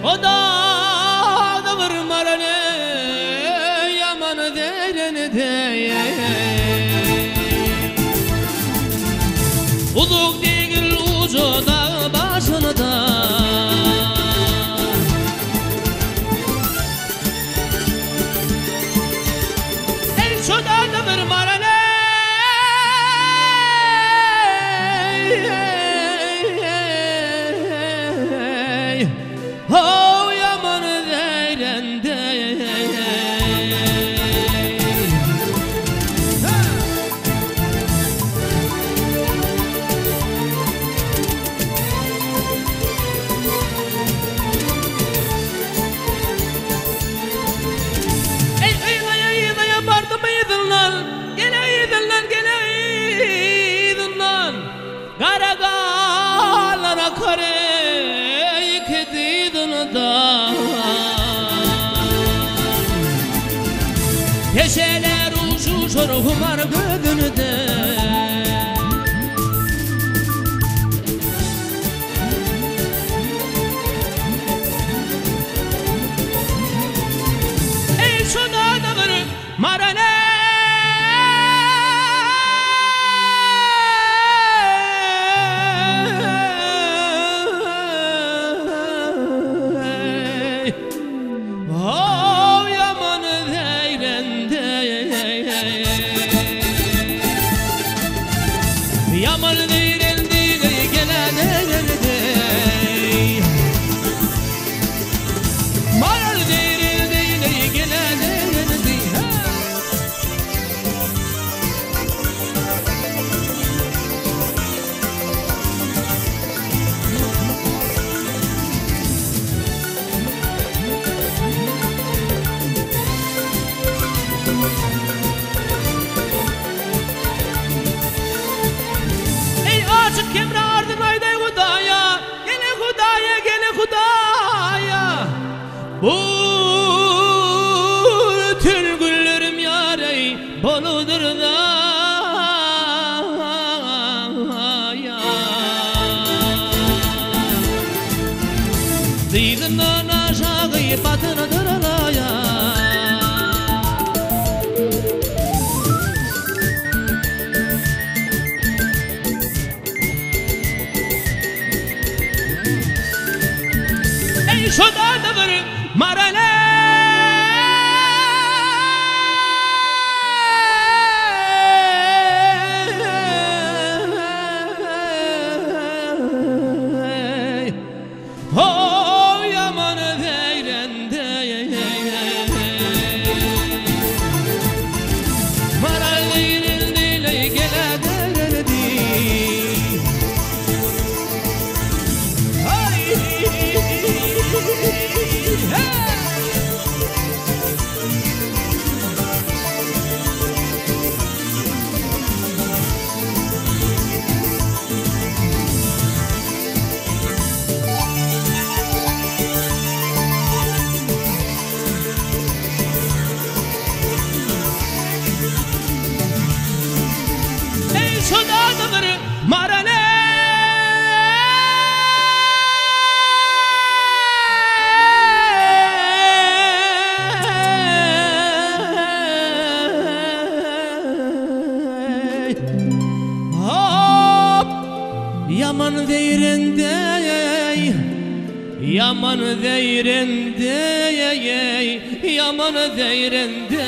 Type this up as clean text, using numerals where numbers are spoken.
O dağda vurmarane yaman derene dey Uluk değil ucu dağ başına da El şu dağda vurmarane Oh yaman deyrende Eylaya bardım eydin lan Geleydin lan geleydin lan Karagalara kare Peşeler uçuşur humar gödünde Ey şuna da var marane Yaman değildi gelene Maral değildi gelene Açık kemre ardın ayday Hudaya Gele Hudaya gele Hudaya Bu tül güllerim yarey boludur da Dizimden aşağı batınadır alaya Şu dağda var marane Oh yaman deyrende Maral değildi gelene Ey şu dağda var marane Yaman deyrende Yaman deyrende Yaman deyrende